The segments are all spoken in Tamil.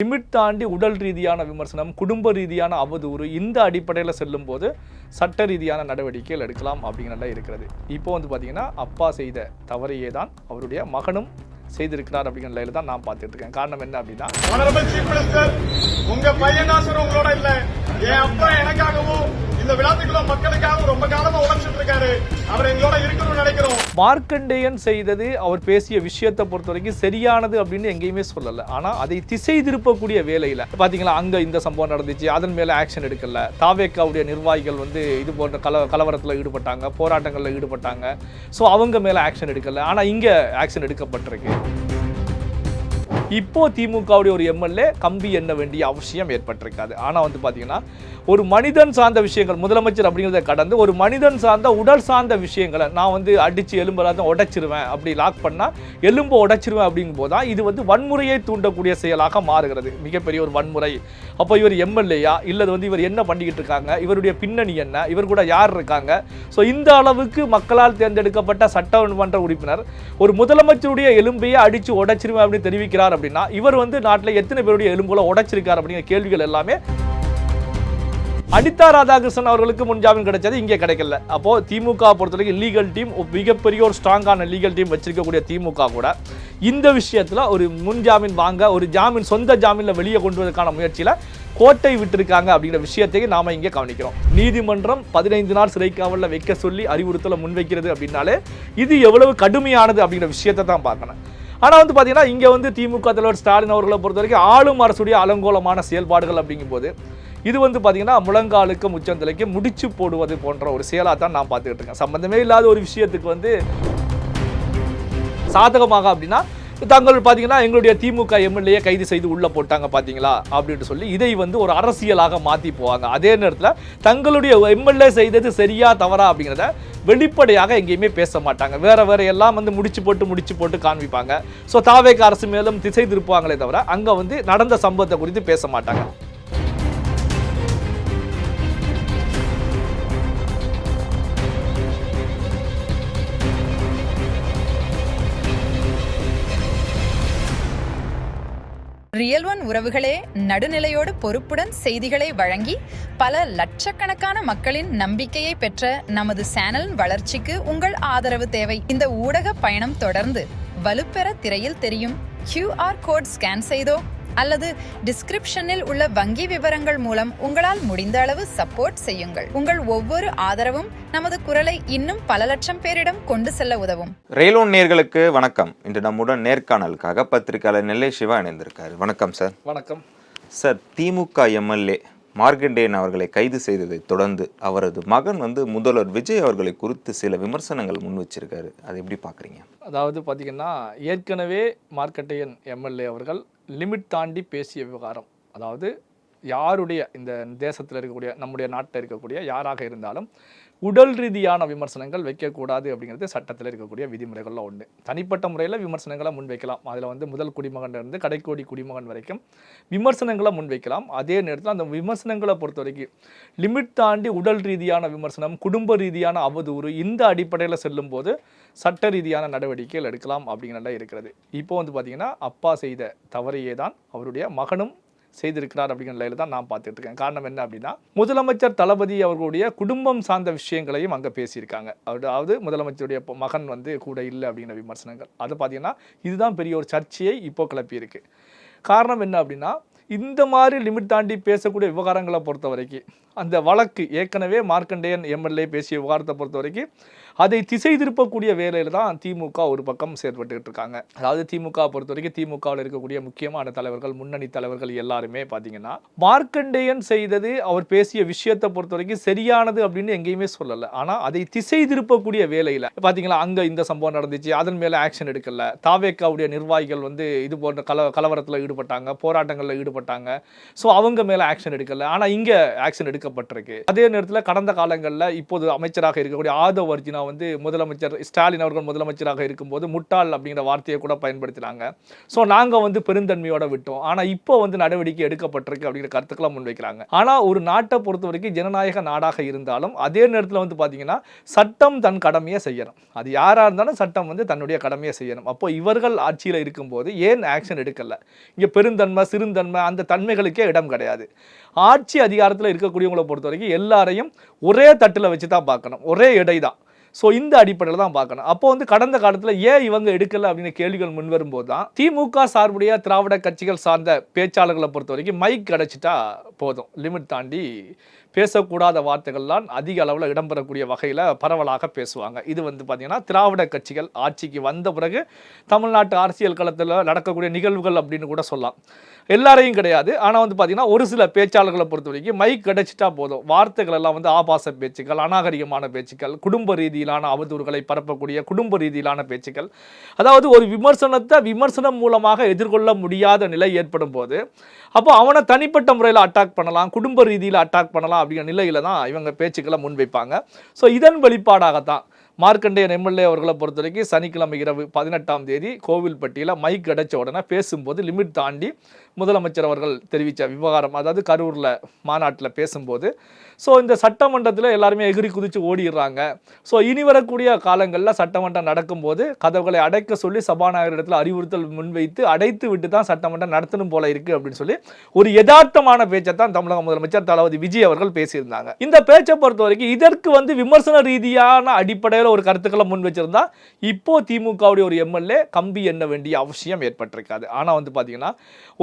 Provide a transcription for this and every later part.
லிமிட் தாண்டி உடல் ரீதியான விமர்சனம், குடும்ப ரீதியான அவதூறு, இந்த அடிப்படையில் செல்லும் போது சட்ட ரீதியான நடவடிக்கைகள் எடுக்கலாம் அப்படிங்கிறதெல்லாம் இருக்கிறது. இப்போ வந்து பார்த்தீங்கன்னா அப்பா செய்த தவறையே தான் அவருடைய மகனும் செய்திருக்கிறார் அப்படிங்கிற நிலையில தான் நான் பார்த்துட்டு இருக்கேன். காரணம் என்ன அப்படின்னா, உங்க பையன் தான் சார் உங்களோட இல்ல, என் அப்பா எனக்காகவும் இந்த விழாத்துக்குள்ள மக்களுக்காகவும் ரொம்ப காலமா உழைச்சிட்டு இருக்காரு. அவர் எங்களோட இருக்கணும்னு நினைக்கிறோம். மார்க்கண்டேயன் செய்தது அவர் பேசிய விஷயத்தை பொறுத்த வரைக்கும் சரியானது அப்படின்னு எங்கேயுமே சொல்லல. ஆனா அதை திசை திருப்பக்கூடிய வேலையில பாத்தீங்களா, அங்க இந்த சம்பவம் நடந்துச்சு, அதன் மேல ஆக்ஷன் எடுக்கல. தாவேக்காவுடைய நிர்வாகிகள் வந்து இது போன்ற கலவரத்துல ஈடுபட்டாங்க, போராட்டங்கள்ல ஈடுபட்டாங்க. ஸோ அவங்க மேல ஆக்ஷன் எடுக்கல. ஆனா இங்க ஆக்ஷன் எடுக்கப்பட்டிருக்கு. இப்போ திமுகவுடைய ஒரு எம்எல்ஏ கம்பி எண்ண வேண்டிய அவசியம் ஏற்பட்டிருக்காது. ஆனால் வந்து பார்த்தீங்கன்னா ஒரு மனிதன் சார்ந்த விஷயங்கள், முதலமைச்சர் அப்படிங்கிறத கடந்து ஒரு மனிதன் சார்ந்த உடல் சார்ந்த விஷயங்களை நான் வந்து அடித்து எலும்பெல்லாம் உடைச்சிருவேன், அப்படி லாக் பண்ணால் எலும்பை உடைச்சிருவேன் அப்படிங்கும் போது தான் இது வந்து வன்முறையை தூண்டக்கூடிய செயலாக மாறுகிறது. மிகப்பெரிய ஒரு வன்முறை. அப்போ இவர் எம்எல்ஏயா இல்லது வந்து இவர் என்ன பண்ணிக்கிட்டு இருக்காங்க, இவருடைய பின்னணி என்ன, இவர் கூட யார் இருக்காங்க? ஸோ இந்த அளவுக்கு மக்களால் தேர்ந்தெடுக்கப்பட்ட சட்டமன்ற உறுப்பினர் ஒரு முதலமைச்சருடைய எலும்பையே அடித்து உடைச்சிருவேன் அப்படின்னு தெரிவிக்கிறார் அப்படின்னா இவர் வந்து நாட்டில் எத்தனை பேருடைய எலும்புகளை உடைச்சிருக்கார் அப்படிங்கிற கேள்விகள் எல்லாமே. அனிதா ராதாகிருஷ்ணன் அவர்களுக்கு முன்ஜாமீன் கிடைச்சது, இங்கே கிடைக்கல. அப்போ திமுக பொறுத்தவரைக்கும் லீகல் டீம், மிகப்பெரிய ஒரு ஸ்ட்ராங்கான லீகல் டீம் வச்சிருக்கக்கூடிய திமுக கூட இந்த விஷயத்துல ஒரு முன்ஜாமீன் வாங்க, ஒரு ஜாமீன் சொந்த ஜாமீன்ல வெளியே கொண்டு வருவதற்கான முயற்சியில கோட்டை விட்டிருக்காங்க அப்படிங்கிற விஷயத்தையும் நாம இங்கே கவனிக்கிறோம். நீதிமன்றம் 15 நாள் சிறை காவலில் வைக்க சொல்லி அறிவுறுத்தலை முன்வைக்கிறது அப்படின்னாலே இது எவ்வளவு கடுமையானது அப்படிங்கிற விஷயத்தை தான் பார்க்கணும். ஆனால் வந்து பார்த்தீங்கன்னா இங்கே வந்து திமுக தலைவர் ஸ்டாலின் அவர்களை பொறுத்த வரைக்கும் ஆளும் அரசுடைய அலங்கோலமான செயல்பாடுகள் அப்படிங்கும்போது இது வந்து பார்த்தீங்கன்னா முழங்காலுக்கு முச்சந்தலைக்கு முடிச்சு போடுவது போன்ற ஒரு செயலாக தான் நான் பார்த்துக்கிட்டு இருக்கேன். சம்பந்தமே இல்லாத ஒரு விஷயத்துக்கு வந்து சாதகமாக அப்படின்னா தாங்கள் பார்த்தீங்கன்னா எங்களுடைய திமுக எம்எல்ஏ கைது செய்து உள்ள போட்டாங்க பார்த்தீங்களா அப்படின்னு சொல்லி இதை வந்து ஒரு அரசியலாக மாற்றி போவாங்க. அதே நேரத்தில் தங்களுடைய எம்எல்ஏ செய்தது சரியா தவறா அப்படிங்கிறத வெளிப்படையாக எங்கேயுமே பேச மாட்டாங்க. வேற எல்லாம் வந்து முடிச்சு போட்டு காண்பிப்பாங்க. ஸோ தாவேக அரசு மேலும் திசை திருப்புவாங்களே தவிர அங்கே வந்து நடந்த சம்பவத்தை குறித்து பேச மாட்டாங்க. ரியல் ஒன் உறவுகளே, நடுநிலையோடு பொறுப்புடன் செய்திகளை வழங்கி பல லட்சக்கணக்கான மக்களின் நம்பிக்கையை பெற்ற நமது சேனலின் வளர்ச்சிக்கு உங்கள் ஆதரவு தேவை. இந்த ஊடக பயணம் தொடர்ந்து வலுப்பெற திரையில் தெரியும் QR கோட் ஸ்கேன் செய்தோ அல்லது டிஸ்கிரிப்ஷனில் உள்ள வங்கி விவரங்கள் மூலம் உங்களால் முடிந்த அளவு சப்போர்ட் செய்யுங்கள். உங்கள் ஒவ்வொரு ஆதரவும் நமது குரலை இன்னும் பல லட்சம் பேரிடம் கொண்டு செல்ல உதவும். ரயில் ஒன் நேயர்களுக்கு வணக்கம். இன்று நம்முடன் நேர்காணலுக்காக பத்திரிகையாளர் நெல்லை சிவா இணைந்திருக்காரு. வணக்கம் சார். வணக்கம் சார். திமுக எம்எல்ஏ மார்க்கண்டேயன் அவர்களை கைது செய்ததை தொடர்ந்து அவரது மகன் வந்து முதல்வர் விஜய் அவர்களை குறித்து சில விமர்சனங்கள் முன் வச்சிருக்காரு. அதை எப்படி பார்க்குறீங்க? அதாவது பார்த்தீங்கன்னா ஏற்கனவே மார்க்கண்டேயன் எம்எல்ஏ அவர்கள் லிமிட் தாண்டி பேசிய விவகாரம், அதாவது யாருடைய இந்த தேசத்தில் இருக்கக்கூடிய நம்முடைய நாட்டில் இருக்கக்கூடிய யாராக இருந்தாலும் உடல் ரீதியான விமர்சனங்கள் வைக்கக்கூடாது அப்படிங்கிறது சட்டத்தில் இருக்கக்கூடிய விதிமுறைகளில் ஒன்று. தனிப்பட்ட முறையில் விமர்சனங்களை முன்வைக்கலாம். அதில் வந்து முதல் குடிமகன் இருந்து கடைக்கோடி குடிமகன் வரைக்கும் விமர்சனங்களை முன்வைக்கலாம். அதே நேரத்தில் அந்த விமர்சனங்களை பொறுத்த வரைக்கும் லிமிட் தாண்டி உடல் ரீதியான விமர்சனம், குடும்ப ரீதியான அவதூறு, இந்த அடிப்படையில் செல்லும் போது சட்ட ரீதியான நடவடிக்கைகள் எடுக்கலாம் அப்படிங்கிறதெல்லாம் இருக்கிறது. இப்போ வந்து பார்த்தீங்கன்னா அப்பா செய்த தவறையே தான் அவருடைய மகனும் செய்திருக்கிறார் அப்படிங்கிற நிலையில தான் நான் பார்த்துட்டு இருக்கேன். காரணம் என்ன அப்படின்னா, முதலமைச்சர் தளபதி அவர்களுடைய குடும்பம் சார்ந்த விஷயங்களையும் அங்கே பேசியிருக்காங்க. அதாவது முதலமைச்சருடைய மகன் வந்து கூட இல்லை அப்படிங்கிற விமர்சனங்கள், அது பார்த்தீங்கன்னா இதுதான் பெரிய ஒரு சர்ச்சையை இப்போ கிளப்பியிருக்கு. காரணம் என்ன அப்படின்னா, இந்த மாதிரி லிமிட் தாண்டி பேசக்கூடிய விவகாரங்களை பொறுத்த வரைக்கும் அந்த வழக்கு ஏற்கனவே மார்க்கண்டேயன் எம்எல்ஏ பேசிய விவகாரத்தை பொறுத்த வரைக்கும் அதை திசை திருப்பக்கூடிய வேலையில் தான் திமுக ஒரு பக்கம் செயற்பட்டுக்கிட்டு இருக்காங்க. அதாவது திமுக பொறுத்த வரைக்கும் திமுகவில் இருக்கக்கூடிய முக்கியமான தலைவர்கள், முன்னணி தலைவர்கள் எல்லாருமே பார்த்தீங்கன்னா மார்க்கண்டேயன் செய்தது அவர் பேசிய விஷயத்தை பொறுத்த வரைக்கும் சரியானது அப்படின்னு எங்கேயுமே சொல்லலை. ஆனால் அதை திசை திருப்பக்கூடிய வேலையில் பார்த்தீங்களா, அங்கே இந்த சம்பவம் நடந்துச்சு, அதன் மேலே ஆக்ஷன் எடுக்கல. தாவேக்காவுடைய நிர்வாகிகள் வந்து இது போன்ற கலவரத்தில் ஈடுபட்டாங்க, போராட்டங்களில் ஈடுபட்டாங்க. ஸோ அவங்க மேலே ஆக்ஷன் எடுக்கல. ஆனால் இங்கே ஆக்ஷன் எடுக்கப்பட்டிருக்கு. எடுக்கப்பட்டிருக்கு. அதே நேரத்தில் கடந்த காலங்களில் இப்போது அமைச்சராக இருக்கக்கூடிய ஆதவ் அர்ஜுனா வந்து முதலமைச்சர் ஸ்டாலின் அவர்கள் முதலமைச்சராக இருக்கும்போது முட்டாள் அப்படிங்கிற வார்த்தையை கூட பயன்படுத்தினாங்க. ஸோ நாங்கள் வந்து பெருந்தன்மையோட விட்டோம், ஆனால் இப்போ வந்து நடவடிக்கை எடுக்கப்பட்டிருக்கு அப்படிங்கிற கருத்துக்களை முன்வைக்கிறாங்க. ஆனால் ஒரு நாட்டை பொறுத்த வரைக்கும் ஜனநாயக நாடாக இருந்தாலும் அதே நேரத்தில் வந்து பார்த்தீங்கன்னா சட்டம் தன் கடமையை செய்யணும். அது யாராக இருந்தாலும் சட்டம் வந்து தன்னுடைய கடமையை செய்யணும். அப்போ இவர்கள் ஆட்சியில் இருக்கும்போது ஏன் ஆக்ஷன் எடுக்கல? இங்கே பெருந்தன்மை சிறுந்தன்மை அந்த தன்மைகளுக்கே இடம் கிடையாது. ஆட்சி அதிகாரத்தில் இருக்கக்கூடியவங்களை பொறுத்த வரைக்கும் எல்லாரையும் ஒரே தட்டில் வச்சு தான் பார்க்கணும், ஒரே எடை தான். ஸோ இந்த அடிப்படையில் தான் பார்க்கணும். அப்போ வந்து கடந்த காலத்தில் ஏன் இவங்க எடுக்கல அப்படின்னு கேள்விகள் முன்வரும்போது தான் திமுக சார்புடைய திராவிட கட்சிகள் சார்ந்த பேச்சாளர்களை பொறுத்த வரைக்கும் மைக் கிடைச்சிட்டா போதும், லிமிட் தாண்டி பேசக்கூடாத வார்த்தைகள்லாம் அதிக அளவில் இடம்பெறக்கூடிய வகையில் பரவலாக பேசுவாங்க. இது வந்து பார்த்தீங்கன்னா திராவிட கட்சிகள் ஆட்சிக்கு வந்த பிறகு தமிழ்நாட்டு அரசியல் களத்தில் நடக்கக்கூடிய நிகழ்வுகள் அப்படின்னு கூட சொல்லலாம். எல்லாரையும் கிடையாது, ஆனால் வந்து பார்த்தீங்கன்னா ஒரு சில பேச்சாளர்களை பொறுத்த வரைக்கும் மைக் கிடைச்சிட்டா போதும், வார்த்தைகள் எல்லாம் வந்து ஆபாச பேச்சுக்கள், அநாகரிகமான பேச்சுக்கள், குடும்ப ரீதியிலான அவதூறுகளை பரப்பக்கூடிய குடும்ப ரீதியிலான பேச்சுக்கள், அதாவது ஒரு விமர்சனத்தை விமர்சனம் மூலமாக எதிர்கொள்ள முடியாத நிலை ஏற்படும் போது அப்போ அவனை தனிப்பட்ட முறையில் அட்டாக் பண்ணலாம், குடும்ப ரீதியில் அட்டாக் பண்ணலாம் அப்படிங்கிற நிலையில தான் இவங்க பேச்சுக்களை முன்வைப்பாங்க. ஸோ இதன் வெளிப்பாடாகத்தான் மார்க்கண்டேயன் எம்எல்ஏ அவர்களை பொறுத்த வரைக்கும் சனிக்கிழமை இரவு 18ஆம் தேதி கோவில்பட்டியில் மைக் கிடைச்ச உடனே பேசும்போது லிமிட் தாண்டி முதலமைச்சர் அவர்கள் தெரிவித்த விவகாரம், அதாவது கரூரில் மாநாட்டில் பேசும்போது ஸோ இந்த சட்டமன்றத்தில் எல்லாருமே எகிரி குதித்து ஓடிடுறாங்க. ஸோ இனி வரக்கூடிய காலங்களில் சட்டமன்றம் நடக்கும்போது கதவுகளை அடைக்க சொல்லி சபாநாயகரிடத்தில் அறிவுறுத்தல் முன்வைத்து அடைத்து விட்டு தான் சட்டமன்றம் நடத்தணும் போல இருக்குது அப்படின்னு சொல்லி ஒரு யதார்த்தமான பேச்சை தான் தமிழக முதலமைச்சர் தளபதி விஜய் அவர்கள் பேசியிருந்தாங்க. இந்த பேச்சை பொறுத்த வரைக்கும் இதற்கு வந்து விமர்சன ரீதியான அடிப்படையில் ஒரு கருத்துக்களை முன் வச்சிருந்தா இப்போ திமுகவுடைய ஒரு எம்எல்ஏ கம்பி எண்ண வேண்டிய அவசியம் ஏற்பட்டிருக்காது. ஆனால் வந்து பார்த்தீங்கன்னா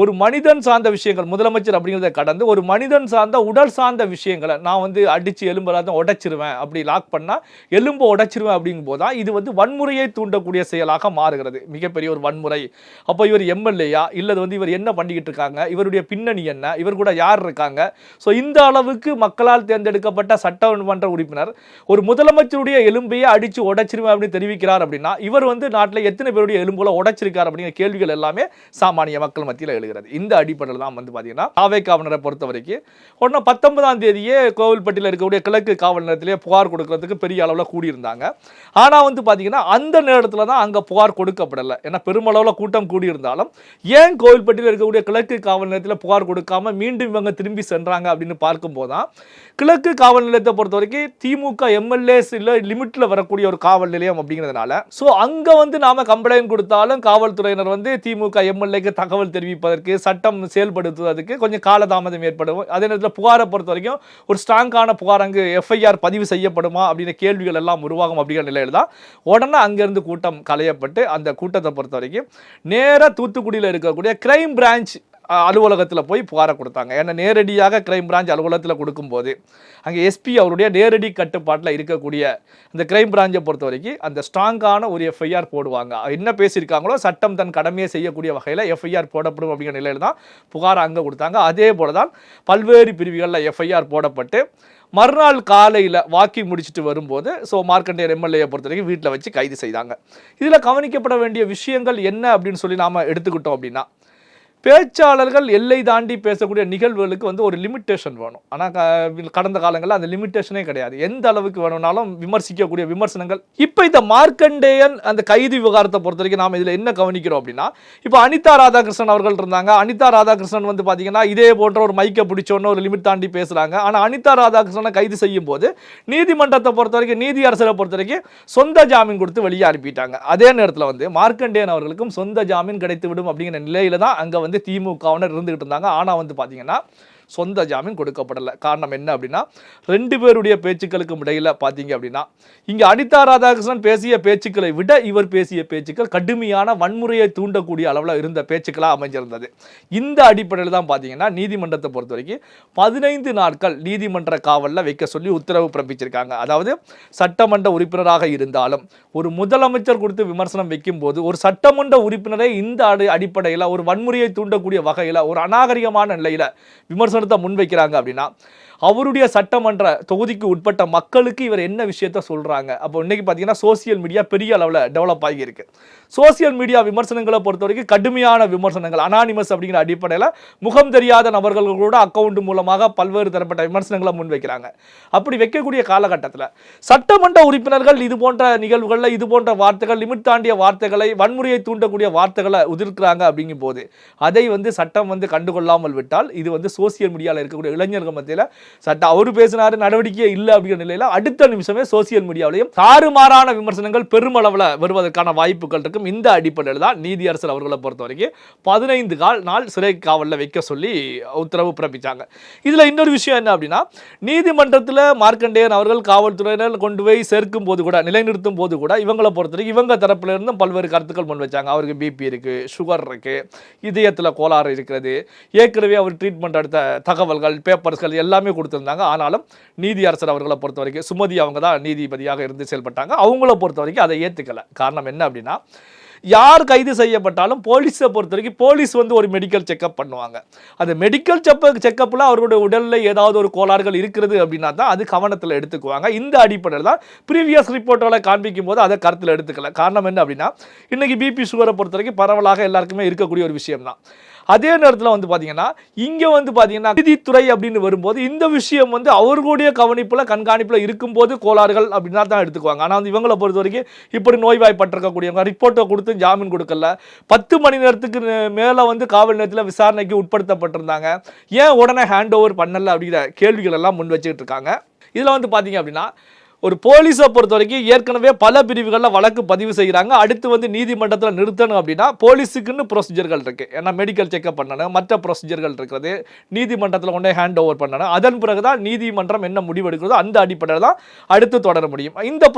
ஒரு மனிதன் சார்ந்த விஷயங்கள், முதலமைச்சர் அப்படிங்கிறத கடந்து ஒரு மனிதன் சார்ந்த உடல் சார்ந்த விஷயங்களை நான் வந்து அடித்து எலும்பெல்லாம் உடைச்சிருவேன், அப்படி லாக் பண்ணால் எலும்பை உடைச்சிருவேன் அப்படிங்கும் போது தான் இது வந்து வன்முறையை தூண்டக்கூடிய செயலாக மாறுகிறது, மிகப்பெரிய ஒரு வன்முறை. அப்போ இவர் எம்எல்ஏயா இல்லது வந்து இவர் என்ன பண்ணிக்கிட்டு இருக்காங்க, இவருடைய பின்னணி என்ன, இவர் கூட யார் இருக்காங்க? ஸோ இந்த அளவுக்கு மக்களால் தேர்ந்தெடுக்கப்பட்ட சட்டமன்ற உறுப்பினர் ஒரு முதலமைச்சருடைய எலும்பையே அடிச்சு உடைச்சிருவேன் அப்படின்னு தெரிவிக்கிறார் அப்படின்னா இவர் வந்து நாட்டில் எத்தனை பேருடைய எலும்புல உடைச்சிருக்கார் அப்படிங்கிற கேள்விகள் எல்லாமே சாமானிய மக்கள் மத்தியில் எழுகிறது. இந்த அடிப்படையில் தான் வந்து பார்த்தீங்கன்னா காவை காவலரை பொறுத்த வரைக்கும் 19ஆம் தேதியே கோவில்பட்டியில் இருக்கக்கூடிய கிழக்கு காவல் நிலையத்திலே புகார் கொடுக்கறதுக்கு பெரிய அளவில் கூடியிருந்தாங்க. ஆனால் வந்து பார்த்தீங்கன்னா அந்த நேரத்தில் தான் அங்கே புகார் கொடுக்கப்படலை. ஏன்னா பெருமளவில் கூட்டம் கூடியிருந்தாலும் ஏன் கோவில்பட்டியில் இருக்கக்கூடிய கிழக்கு காவல் நிலையத்தில் புகார் கொடுக்காம மீண்டும் இவங்க திரும்பி சென்றாங்க அப்படின்னு பார்க்கும்போது தான் கிழக்கு காவல் நிலையத்தை பொறுத்த வரைக்கும் திமுக எம்எல்ஏஸ் இல்லை லிமிட்டில் வரக்கூடிய ஒரு காவல் நிலையம் அப்படிங்கிறதுனால ஸோ அங்கே வந்து நாம கம்ப்ளைண்ட் கொடுத்தாலும் காவல்துறையினர் வந்து திமுக எம்எல்ஏக்கு தகவல் தெரிவிப்பதற்கு சட்டம் செயல்படுத்துவதற்கு கொஞ்சம் காலதாமதம் ஏற்படும். அதே நேரத்தில் புகாரை பொறுத்த வரைக்கும் ஒரு ஸ்ட்ராங்கான புகார் அங்கு எஃப்ஐஆர் பதிவு செய்யப்படுமா அப்படின்ற கேள்விகள் எல்லாம் உருவாகும் அப்படிங்கிற நிலையில் தான் உடனே அங்கேருந்து கூட்டம் களையப்பட்டு அந்த கூட்டத்தை பொறுத்த வரைக்கும் நேராக தூத்துக்குடியில் இருக்கக்கூடிய கிரைம் பிரான்ச் அலுவலகத்தில் போய் புகாரை கொடுத்தாங்க. ஏன்னா நேரடியாக கிரைம் பிரான்ச் அலுவலகத்தில் கொடுக்கும்போது அங்கே எஸ்பி அவருடைய நேரடி கட்டுப்பாட்டில் இருக்கக்கூடிய இந்த கிரைம் பிரான்ச்சை பொறுத்த வரைக்கும் அந்த ஸ்ட்ராங்கான ஒரு எஃப்ஐஆர் போடுவாங்க. என்ன பேசியிருக்காங்களோ சட்டம் தன் கடமையை செய்யக்கூடிய வகையில் எஃப்ஐஆர் போடப்படும் அப்படிங்கிற நிலையில் தான் புகார் அங்கே கொடுத்தாங்க. அதே போல தான் பல்வேறு பிரிவுகளில் எஃப்ஐஆர் போடப்பட்டு மறுநாள் காலையில் வாக்கி முடிச்சுட்டு வரும்போது ஸோ மார்க்கண்டேயர் எம்எல்ஏயை பொறுத்த வரைக்கும் வீட்டில் வச்சு கைது செய்தாங்க. இதில் கவனிக்கப்பட வேண்டிய விஷயங்கள் என்ன அப்படின்னு சொல்லி நாம் எடுத்துக்கிட்டோம் அப்படின்னா பேச்சாளர்கள் எல்லை தாண்டி பேசக்கூடிய நிகழ்வுகளுக்கு வந்து ஒரு லிமிட்டேஷன் வேணும். ஆனால் கடந்த காலங்களில் அந்த லிமிட்டேஷனே கிடையாது. எந்த அளவுக்கு வேணும்னாலும் விமர்சிக்கக்கூடிய விமர்சனங்கள். இப்போ இந்த மார்க்கண்டேயன் அந்த கைது விவகாரத்தை பொறுத்த வரைக்கும் நாம் இதில் என்ன கவனிக்கிறோம் அப்படின்னா இப்போ அனிதா ராதாகிருஷ்ணன் அவர்கள் இருந்தாங்க. அனிதா ராதாகிருஷ்ணன் வந்து பார்த்தீங்கன்னா இதே போன்ற ஒரு மைக்கை பிடிச்சோன்னு ஒரு லிமிட் தாண்டி பேசுகிறாங்க. ஆனால் அனிதா ராதாகிருஷ்ணனை கைது செய்யும் போது நீதிமன்றத்தை பொறுத்த வரைக்கும் நீதி அரசரை பொறுத்த வரைக்கும் சொந்த ஜாமீன் கொடுத்து வெளியே அனுப்பிட்டாங்க. அதே நேரத்தில் வந்து மார்க்கண்டேயன் அவர்களுக்கும் சொந்த ஜாமீன் கிடைத்து விடும் அப்படிங்கிற நிலையில தான் அங்கே வந்து திமுகவினர் இருந்துகிட்டு இருந்தாங்க. ஆனால் வந்து பார்த்தீங்கன்னா சொந்த ஜாமீன் கொடுக்கப்படலை. காரணம் என்ன அப்படின்னா 2 பேருடைய பேச்சுக்களுக்கும் இடையில் பார்த்தீங்க அப்படின்னா இங்கே அனிதா ராதாகிருஷ்ணன் பேசிய பேச்சுக்களை விட இவர் பேசிய பேச்சுக்கள் கடுமையான வன்முறையை தூண்டக்கூடிய அளவில் இருந்த பேச்சுக்களாக அமைஞ்சிருந்தது. இந்த அடிப்படையில் தான் பார்த்தீங்கன்னா நீதிமன்றத்தை பொறுத்த வரைக்கும் 15 நாட்கள் நீதிமன்ற காவலில் வைக்க சொல்லி உத்தரவு பிறப்பிச்சிருக்காங்க. அதாவது சட்டமன்ற உறுப்பினராக இருந்தாலும் ஒரு முதலமைச்சர் கொடுத்து விமர்சனம் வைக்கும் போது ஒரு சட்டமன்ற உறுப்பினரை இந்த அடிப்படையில் ஒரு வன்முறையை தூண்டக்கூடிய வகையில் ஒரு அநாகரிகமான நிலையில் விமர்சனத்தை முன்வைக்கிறாங்க அப்படின்னா அவருடைய சட்டமன்ற தொகுதிக்கு உட்பட்ட மக்களுக்கு இவர் என்ன விஷயத்த சொல்றாங்க. அப்போ இன்னைக்கு பார்த்தீங்கன்னா சோசியல் மீடியா பெரிய அளவில் டெவலப் ஆகியிருக்கு. சோசியல் மீடியா விமர்சனங்களை பொறுத்த வரைக்கும் கடுமையான விமர்சனங்கள், அனானிமஸ் அப்படிங்கிற அடிப்படையில் முகம் தெரியாத நபர்கள் கூட அக்கௌண்ட் மூலமாக பல்வேறு தரப்பட்ட விமர்சனங்களை முன்வைக்கிறாங்க. அப்படி வைக்கக்கூடிய காலகட்டத்தில் சட்டமன்ற உறுப்பினர்கள் இது போன்ற நிகழ்வுகளில் இது போன்ற வார்த்தைகள், லிமிட் தாண்டிய வார்த்தைகளை, வன்முறையை தூண்டக்கூடிய வார்த்தைகளை உதிர்க்கிறாங்க. அப்படிங்கும் போது அதை சட்டம் கண்டுகொள்ளாமல் விட்டால் இது சோசியல் மீடியாவில் இருக்கக்கூடிய இளைஞர்கள் மத்தியில் சட்டம் அவர் பேசினாரு நடவடிக்கை இல்லை அப்படிங்கிற நிலையில் அடுத்த நிமிஷமே சோசியல் மீடியாவிலையும் தாறுமாறான விமர்சனங்கள் பெருமளவில் வருவதற்கான வாய்ப்புகள் இருக்கும். இந்த அடிப்படையில் தான் நீதியரசர் அவர்களை பொறுத்த வரைக்கும் 15 நாள் சிறை காவலில் வைக்க சொல்லி உத்தரவு பிறப்பிச்சாங்க. இதில் இன்னொரு விஷயம் என்ன அப்படின்னா, நீதிமன்றத்தில் மார்க்கண்டேயன் அவர்கள் காவல்துறையினர் கொண்டு போய் சேர்க்கும் போது கூட, நிலைநிறுத்தும் போது கூட இவங்களை பொறுத்த வரைக்கும் இவங்க தரப்புல இருந்து பல்வேறு கருத்துக்கள் முன் வச்சாங்க. அவருக்கு பிபி இருக்கு, சுகர் இருக்கு, இதயத்தில் கோளாறு இருக்கிறது, ஏற்கனவே அவர் ட்ரீட்மெண்ட் எடுத்த தகவல்கள், பேப்பர்ஸ்கள் எல்லாமே கொடுத்துருந்தாங்க. ஆனாலும் நீதியரசர் அவர்களை பொறுத்த வரைக்கும் சுமதி அவங்க தான் நீதிபதியாக இருந்து செயல்பட்டாங்க. அவங்கள பொறுத்த வரைக்கும் அதை ஏற்றுக்கல. காரணம் என்ன அப்படின்னா, யார் கைது செய்யப்பட்டாலும் போலீஸை பொறுத்த வரைக்கும் போலீஸ் ஒரு மெடிக்கல் செக்அப் பண்ணுவாங்க. அந்த மெடிக்கல் செக்கப்பில் அவருடைய உடலில் ஏதாவது ஒரு கோளாறுகள் இருக்கிறது அப்படின்னா தான் அது கவனத்தில் எடுத்துக்குவாங்க. இந்த அடிப்படையில் தான் ப்ரீவியஸ் ரிப்போர்ட்டோட காண்பிக்கும் போது அதை கருத்தில் எடுத்துக்கல. காரணம் என்ன அப்படின்னா, இன்னைக்கு பிபி சுகரை பொறுத்த வரைக்கும் பரவலாக எல்லாருக்குமே இருக்கக்கூடிய ஒரு விஷயம் தான். அதே நேரத்தில் பார்த்தீங்கன்னா இங்கே பார்த்தீங்கன்னா நீதித்துறை அப்படின்னு வரும்போது இந்த விஷயம் அவர்களுடைய கவனிப்பில் கண்காணிப்பில் இருக்கும்போது கோளாறுகள் அப்படின்னா தான் எடுத்துக்குவாங்க. ஆனால் இவங்களை பொறுத்த வரைக்கும் இப்படி நோய்வாய்ப்பட்டிருக்கக்கூடியவங்க ரிப்போர்ட்டை கொடுத்து ஜாமீன் கொடுக்கல, 10 மணி நேரத்துக்கு மேலே காவல் நிலையத்தில் விசாரணைக்கு உட்படுத்தப்பட்டிருந்தாங்க. ஏன் உடனே ஹேண்ட் ஓவர் பண்ணல அப்படிங்கிற கேள்விகள் எல்லாம் முன் வச்சுக்கிட்டு இருக்காங்க. இதில் பார்த்தீங்க அப்படின்னா, ஒரு போலீஸை பொறுத்த வரைக்கும் ஏற்கனவே பல பிரிவுகளில் வழக்கு பதிவு செய்கிறாங்க. அடுத்து நீதிமன்றத்தில் நிறுத்தணும் அப்படின்னா போலீஸுக்குன்னு ப்ரொசீஜர்கள் இருக்குது. ஏன்னா மெடிக்கல் செக்அப் பண்ணணும், மற்ற ப்ரொசீஜர்கள் இருக்கிறது, நீதிமன்றத்தில் கொண்டே ஹேண்ட் ஓவர் பண்ணணும். அதன் பிறகு தான் நீதிமன்றம் என்ன முடிவெடுக்கிறதோ அந்த அடிப்படையில் தான் அடுத்து தொடர முடியும். இந்த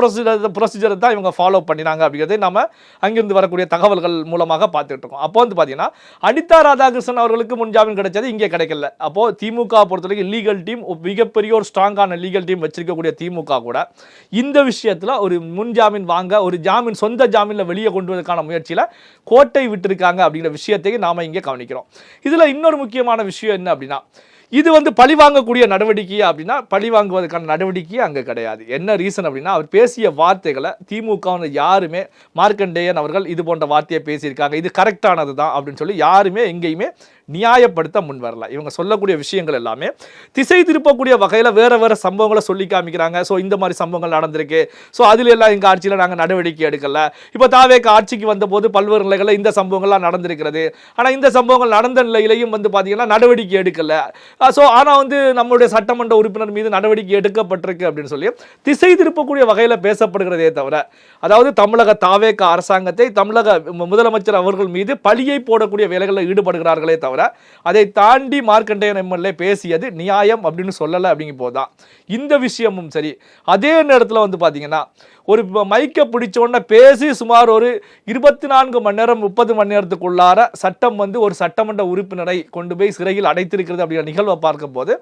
ப்ரொசீஜரை தான் இவங்க ஃபாலோ பண்ணினாங்க அப்படிங்கிறதை நம்ம அங்கிருந்து வரக்கூடிய தகவல்கள் மூலமாக பார்த்துட்டு இருக்கோம். அப்போ பார்த்தீங்கன்னா அனிதா ராதாகிருஷ்ணன் அவர்களுக்கு முன்ஜாமீன் கிடைச்சது இங்கே கிடைக்கல. அப்போது திமுக பொறுத்த வரைக்கும் லீகல் டீம் மிகப்பெரிய ஒரு ஸ்ட்ராங்கான லீகல் டீம் வச்சிருக்கக்கூடிய திமுக கூட இந்த விஷயத்துல ஒரு முன்ஜாமீன் வாங்க, ஒரு ஜாமீன் சொந்த ஜாமீன்ல வெளியே கொண்டு வருவதற்கான முயற்சியில கோட்டை விட்டிருக்காங்க அப்படிங்கிற விஷயத்தையும் நாம இங்கே கவனிக்கிறோம். இதுல இன்னொரு முக்கியமான விஷயம் என்ன அப்படின்னா, இது பழி வாங்கக்கூடிய நடவடிக்கையா அப்படின்னா பழி வாங்குவதற்கான நடவடிக்கையே அங்கே கிடையாது. என்ன ரீசன் அப்படின்னா, அவர் பேசிய வார்த்தைகளை திமுக யாருமே மார்க்கண்டேயன் அவர்கள் இது போன்ற வார்த்தையை பேசியிருக்காங்க, இது கரெக்டானது தான் அப்படின்னு சொல்லி யாருமே எங்கேயுமே நியாயப்படுத்த முன் வரல. இவங்க சொல்லக்கூடிய விஷயங்கள் எல்லாமே திசை திருப்பக்கூடிய வகையில் வேறு வேறு சம்பவங்களை சொல்லி காமிக்கிறாங்க. ஸோ இந்த மாதிரி சம்பவங்கள் நடந்திருக்கு, ஸோ அதில் எல்லாம் எங்கள் ஆட்சியில் நாங்கள் நடவடிக்கை எடுக்கல. இப்போ தாவேக்கு ஆட்சிக்கு வந்தபோது பல்வேறு நிலைகளில் இந்த சம்பவங்கள்லாம் நடந்திருக்கிறது. ஆனால் இந்த சம்பவங்கள் நடந்த நிலையிலையும் பார்த்தீங்கன்னா நடவடிக்கை எடுக்கல. ஸோ ஆனால் நம்மளுடைய சட்டமன்ற உறுப்பினர் மீது நடவடிக்கை எடுக்கப்பட்டிருக்கு அப்படின்னு சொல்லி திசை திருப்பக்கூடிய வகையில் பேசப்படுகிறதே தவிர, அதாவது தமிழக தாவேக அரசாங்கத்தை தமிழக முதலமைச்சர் அவர்கள் மீது பழியை போடக்கூடிய வேலைகளில் ஈடுபடுகிறார்களே தவிர அதை தாண்டி மார்க்கண்டேயன் எம்எல்ஏ பேசியது நியாயம் அப்படின்னு சொல்லலை. அப்படிங்கும் போதுதான் இந்த விஷயமும் சரி. அதே நேரத்தில் பார்த்தீங்கன்னா ஒரு மைக்கை பிடிச்சோடனே பேசி சுமார் ஒரு 24 மணி நேரம் 30 மணி நேரத்துக்குள்ளார சட்டம் ஒரு சட்டமன்ற உறுப்பினரை கொண்டு போய் சிறையில் அடைத்திருக்கிறது அப்படிங்கிற நிகழ்வை பார்க்கும் போது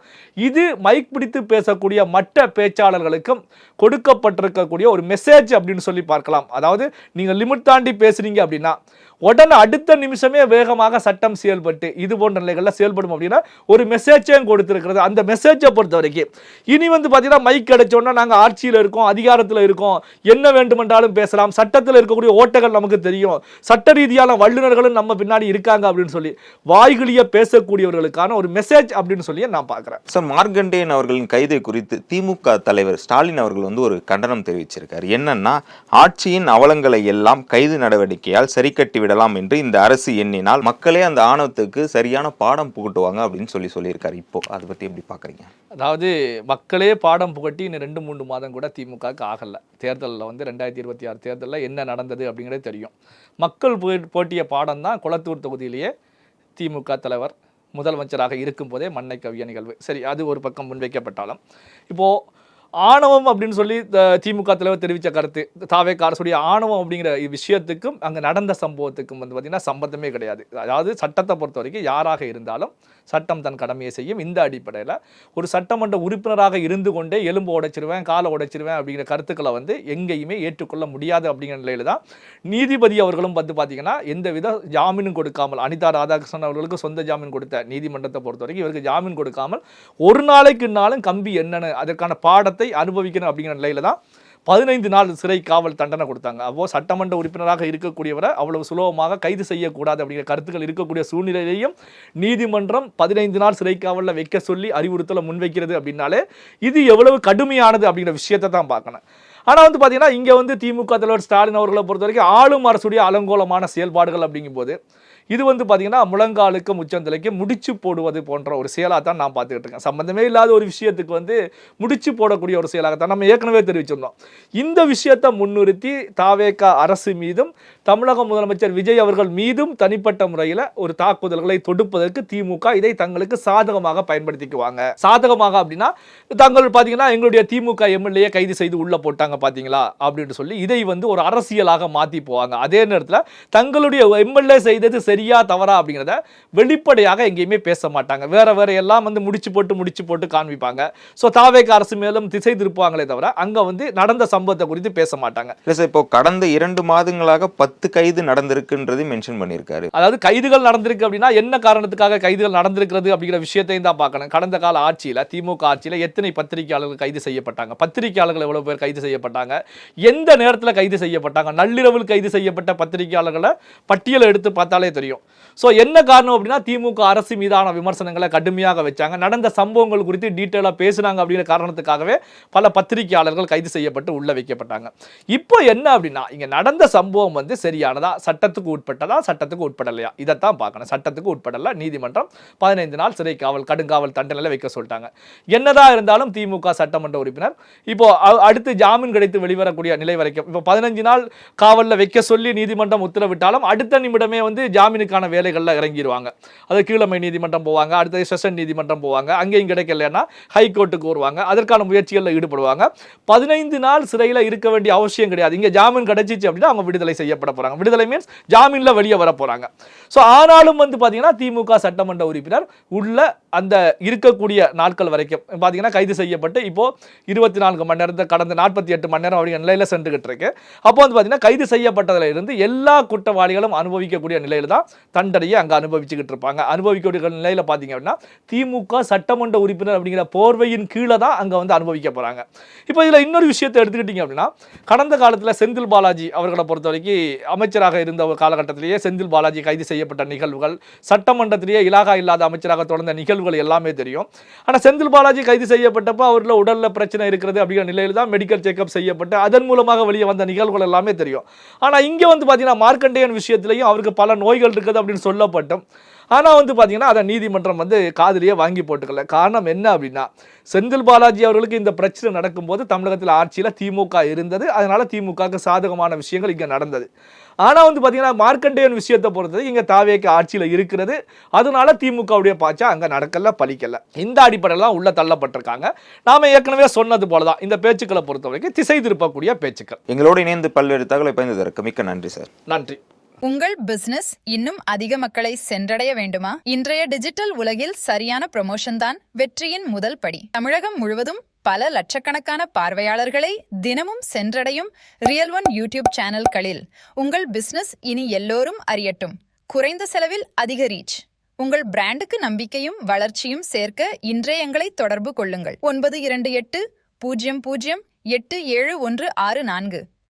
இது மைக் பிடித்து பேசக்கூடிய மற்ற பேச்சாளர்களுக்கும் கொடுக்கப்பட்டிருக்கக்கூடிய ஒரு மெசேஜ் அப்படின்னு சொல்லி பார்க்கலாம். அதாவது நீங்கள் லிமிட் தாண்டி பேசுறீங்க அப்படின்னா உடனே அடுத்த நிமிஷமே வேகமாக சட்டம் செயல்பட்டு இது போன்ற நிலைகளில் செயல்படும் அப்படின்னா ஒரு மெசேஜையும் கொடுத்திருக்கிறது. அந்த மெசேஜை பொறுத்த வரைக்கும் இனி பார்த்தீங்கன்னா மைக் கிடைச்சோன்னா நாங்கள் ஆட்சியில் இருக்கோம், அதிகாரத்தில் இருக்கோம், என்ன வேண்டுமென்றாலும் பேசலாம், சட்டத்தில் இருக்கக்கூடிய ஓட்டைகள் நமக்கு தெரியும், சட்ட ரீதியான வல்லுநர்களும் நம்ம பின்னாடி இருக்காங்க அப்படின்னு சொல்லி வாய்களிய பேசக்கூடியவர்களுக்கான ஒரு மெசேஜ் அப்படின்னு சொல்லி நான் பார்க்குறேன். சார், மார்க்கண்டேயன் அவர்களின் கைதை குறித்து திமுக தலைவர் ஸ்டாலின் அவர்கள் ஒரு கண்டனம் தெரிவிச்சிருக்காரு. என்னன்னா, ஆட்சியின் அவலங்களை எல்லாம் கைது நடவடிக்கையால் சரி கட்டி விடலாம் என்று இந்த அரசு எண்ணினால் மக்களே அந்த ஆணவத்துக்கு சரியான பாடம் புகட்டுவாங்க அப்படின்னு சொல்லியிருக்காரு. இப்போ அதை பற்றி எப்படி பார்க்குறீங்க? அதாவது மக்களே பாடம் புகட்டி இன்னும் 2-3 மாதம் கூட திமுகவுக்கு ஆகலை. தேர்தலில் 2026 தேர்தலில் என்ன நடந்தது அப்படிங்கிறதே தெரியும். மக்கள் போட்டிய பாடம் தான் குளத்தூர் தொகுதியிலேயே திமுக தலைவர் முதலமைச்சராக இருக்கும் போதே மண்ணை கவ்விய நிகழ்வு. சரி, அது ஒரு பக்கம் முன்வைக்கப்பட்டாலும் இப்போது ஆணவம் அப்படின்னு சொல்லி திமுக தலைவர் தெரிவித்த கருத்து, தாவேகா அரசுடைய ஆணவம் அப்படிங்கிற விஷயத்துக்கும் அங்கே நடந்த சம்பவத்துக்கும் வந்து பார்த்தீங்கன்னா சம்பந்தமே கிடையாது. அதாவது சட்டத்தை பொறுத்த வரைக்கும் யாராக இருந்தாலும் சட்டம் தன் கடமையை செய்யும். இந்த அடிப்படையில் ஒரு சட்டமன்ற உறுப்பினராக இருந்து கொண்டே எலும்பு உடைச்சிருவேன், காலை உடைச்சிருவேன் அப்படிங்கிற கருத்துக்களை வந்து எங்கேயுமே ஏற்றுக்கொள்ள முடியாது அப்படிங்கிற நிலையில தான் நீதிபதி அவர்களும் வந்து பார்த்தீங்கன்னா எந்தவித ஜாமீனும் கொடுக்காமல், அனிதா ராதாகிருஷ்ணன் அவர்களுக்கு சொந்த ஜாமீன் கொடுத்த நீதிமன்றத்தை பொறுத்த வரைக்கும் இவருக்கு ஜாமீன் கொடுக்காமல் ஒரு நாளைக்குன்னாலும் கம்பி என்னன்னு அதற்கான பாடத்தை அனுபவிக்கணும் அப்படிங்கிற நிலையில தான் 15 நாள் சிறை காவல் தண்டனை கொடுத்தாங்க. அப்போ சட்டமன்ற உறுப்பினராக இருக்கக்கூடியவரை அவ்வளவு சுலபமாக கைது செய்யக்கூடாது அப்படிங்கிற கருத்துக்கள் இருக்கக்கூடிய சூழ்நிலையிலையும் நீதிமன்றம் 15 நாள் சிறை காவலில் வைக்க சொல்லி அறிவுறுத்தலை முன்வைக்கிறது அப்படின்னாலே இது எவ்வளவு கடுமையானது அப்படிங்கிற விஷயத்தை தான் பார்க்கணும். ஆனால் வந்து பார்த்தீங்கன்னா இங்கே வந்து திமுக தலைவர் ஸ்டாலின் அவர்களை பொறுத்த வரைக்கும் ஆளும் அரசுடைய அலங்கோலமான செயல்பாடுகள் அப்படிங்கும்போது இது வந்து பார்த்தீங்கன்னா முழங்காலுக்கும் உச்சந்தலைக்கு முடிச்சு போடுவது போன்ற ஒரு செயலாக தான் நான் பார்த்துக்கிட்டு இருக்கேன். சம்பந்தமே இல்லாத ஒரு விஷயத்துக்கு வந்து முடிச்சு போடக்கூடிய ஒரு செயலாகத்தான் நம்ம ஏற்கனவே தெரிவிச்சிருந்தோம். இந்த விஷயத்தை முன்னிறுத்தி தாவேகா அரசு மீதும் தமிழக முதலமைச்சர் விஜய் அவர்கள் மீதும் தனிப்பட்ட முறையில் ஒரு தாக்குதல்களை தொடுப்பதற்கு திமுக இதை தங்களுக்கு சாதகமாக பயன்படுத்திக்குவாங்க. சாதகமாக அப்படின்னா தங்கள் பார்த்தீங்கன்னா எங்களுடைய திமுக எம்எல்ஏ கைது செய்து உள்ள போட்டாங்க பார்த்தீங்களா அப்படின்னு சொல்லி இதை வந்து ஒரு அரசியலாக மாற்றி போவாங்க. அதே நேரத்தில் தங்களுடைய எம்எல்ஏ செய்தது சரியா தவறா அப்படிங்கிறத வெளிப்படையாக எங்கேயுமே பேச மாட்டாங்க. வேற எல்லாம் வந்து முடிச்சு போட்டு காண்பிப்பாங்க. ஸோ தாவேகா அரசு மேலும் திசை திருப்புவாங்களே தவிர அங்க வந்து நடந்த சம்பவத்தை குறித்து பேச மாட்டாங்க. இப்போ கடந்த 2 மாதங்களாக 10 கைது நடந்திருக்குன்றது மென்ஷன் பண்ணியிருக்காரு. அதாவது கைதுகள் நடந்திருக்கு அப்படின்னா என்ன காரணத்துக்காக கைதுகள் நடந்திருக்கிறது அப்படிங்கிற விஷயத்தையும் தான் பார்க்கணும். கடந்த கால ஆட்சியில் திமுக ஆட்சியில் எத்தனை பத்திரிகையாளர்கள் கைது செய்யப்பட்டாங்க, பத்திரிகையாளர்கள் எவ்வளவு பேர் கைது செய்யப்பட்டாங்க, எந்த நேரத்தில் கைது செய்யப்பட்டாங்க, நள்ளிரவில் கைது செய்யப்பட்ட பத்திரிகையாளர்களை பட்டியலை எடுத்து பார்த்தாலே தெரியும். சோ என்ன காரணம் அப்படின்னா திமுக அரசு மீதான விமர்சனங்களை கடுமையாக வச்சாங்க. நடந்த சம்பவங்கள் குறித்து டீட்டெயிலா பேசுனாங்க அப்படிங்கிற காரணத்துக்காகவே பல பத்திரிகையாளர்கள் கைது செய்யப்பட்டு உள்ள வைக்கப்பட்டாங்க. இப்போ என்ன அப்படின்னா இங்க நடந்த சம்பவம் வந்து சரியானதா, சட்டத்துக்கு உட்பட்டதா, சட்டத்துக்கு உட்படலையா, இதைத்தான் பார்க்கணும். சட்டத்துக்கு உட்படல, நீதிமன்றம் 15 நாள் சிறை காவல் கடுங்காவல் தண்டனை வைக்க சொல்லிட்டாங்க. என்னதான் இருந்தாலும் திமுக சட்டமன்ற உறுப்பினர் இப்போ அடுத்து ஜாமீன் கிடைத்து வெளிவரக்கூடிய நிலை வரைக்கும் இப்போ 15 நாள் காவலில் வைக்க சொல்லி நீதிமன்றம் உத்தரவிட்டாலும் அடுத்த நிமிடமே வந்து ஜாமீனுக்கான வேலைகளில் இறங்கிடுவாங்க. அது கீழமை நீதிமன்றம் போவாங்க, அடுத்தது செஷன் நீதிமன்றம் போவாங்க, அங்கேயும் கிடைக்கலன்னா ஹைகோர்ட்டுக்கு வருவாங்க, அதற்கான முயற்சிகளில் ஈடுபடுவாங்க. 15 நாள் சிறையில் இருக்க வேண்டிய அவசியம் கிடையாது. இங்கே ஜாமீன் கிடைச்சிச்சு அப்படின்னா அவங்க விடுதலை செய்யப்பட போறாங்க. விடுதலை மீன்ஸ் ஜாமீனில் வெளியே வர போறாங்க. ஸோ ஆனாலும் வந்து பார்த்தீங்கன்னா திமுக சட்டமன்ற உறுப்பினர் உள்ள அந்த இருக்கக்கூடிய நாட்கள் வரைக்கும் பார்த்தீங்கன்னா கைது செய்யப்பட்டு இப்போ 24 மணி நேரத்தை கடந்த 48 மணி நேரம் அப்படிங்கிற நிலையில் சென்றுகிட்டு இருக்கு. அப்போ வந்து பார்த்தீங்கன்னா கைது செய்யப்பட்டதில் இருந்து எல்லா குற்றவாளிகளும் அனுபவிக்கக்கூடிய நிலையில தான் தண்டனையை அங்கே அனுபவிச்சுக்கிட்டு இருப்பாங்க. அனுபவிக்கக்கூடிய நிலையில் பார்த்தீங்க அப்படின்னா திமுக சட்டமன்ற உறுப்பினர் அப்படிங்கிற போர்வையின் கீழே தான் அங்கே வந்து அனுபவிக்க போகிறாங்க. இப்போ இதில் இன்னொரு விஷயத்தை எடுத்துக்கிட்டீங்க அப்படின்னா கடந்த காலத்தில் செந்தில் பாலாஜி அவர்களை பொறுத்த வரைக்கும் அமைச்சராக இருந்த ஒரு காலகட்டத்திலேயே செந்தில் பாலாஜி கைது செய்யப்பட்ட நிகழ்வுகள், சட்டமன்றத்திலேயே இலாகா இல்லாத அமைச்சராக தொடர்ந்த நிகழ்வுகள் எல்லாமே தெரியும். ஆனால் செந்தில் பாலாஜி கைது செய்யப்பட்டப்போ அவரில் உடலில் பிரச்சனை இருக்கிறது அப்படிங்கிற நிலையில் தான் மெடிக்கல் செக்அப் செய்யப்பட்டு அதன் மூலமாக வெளியே வந்த நிகழ்வுகள் எல்லாமே தெரியும். ஆனால் இங்கே வந்து பார்த்தீங்கன்னா மார்க்கண்டேயன் விஷயத்திலையும் அவருக்கு பல நோய்கள் இருக்குது அப்படின்னு சொல்லப்பட்டும் ஆனால் வந்து பார்த்தீங்கன்னா அதை நீதிமன்றம் வந்து காதிலேயே வாங்கி போட்டுக்கல. காரணம் என்ன அப்படின்னா செந்தில் பாலாஜி அவர்களுக்கு இந்த பிரச்சனை நடக்கும்போது தமிழகத்தில் ஆட்சியில் திமுக இருந்தது, அதனால திமுகவுக்கு சாதகமான விஷயங்கள் இங்கே நடந்தது. ஆனால் வந்து பார்த்தீங்கன்னா மார்க்கண்டேயன் விஷயத்தை பொறுத்தது இங்கே தாவேக ஆட்சியில் இருக்கிறது, அதனால திமுகவுடைய பாய்ச்சா அங்கே நடக்கல, பலிக்கல. இந்த அடிப்படையெல்லாம் உள்ள தள்ளப்பட்டிருக்காங்க. நாம ஏற்கனவே சொன்னது போலதான் இந்த பேச்சுக்களை பொறுத்த வரைக்கும் திசை திருப்பக்கூடிய பேச்சுக்கள். எங்களோடு இணைந்து பல்வேறு தகவலை பயந்ததற்கு மிக்க நன்றி சார். நன்றி. உங்கள் பிசினஸ் இன்னும் அதிக மக்களை சென்றடைய வேண்டுமா? இன்றைய டிஜிட்டல் உலகில் சரியான ப்ரமோஷன் தான் வெற்றியின் முதல் படி. தமிழகம் முழுவதும் பல லட்சக்கணக்கான பார்வையாளர்களை தினமும் சென்றடையும் ரியல் ஒன் யூடியூப் சேனல்களில் உங்கள் பிசினஸ் இனி எல்லோரும் அறியட்டும். குறைந்த செலவில் அதிக ரீச். உங்கள் பிராண்டுக்கு நம்பிக்கையும் வளர்ச்சியும் சேர்க்க இன்றே எங்களை தொடர்பு கொள்ளுங்கள். 928 00 8714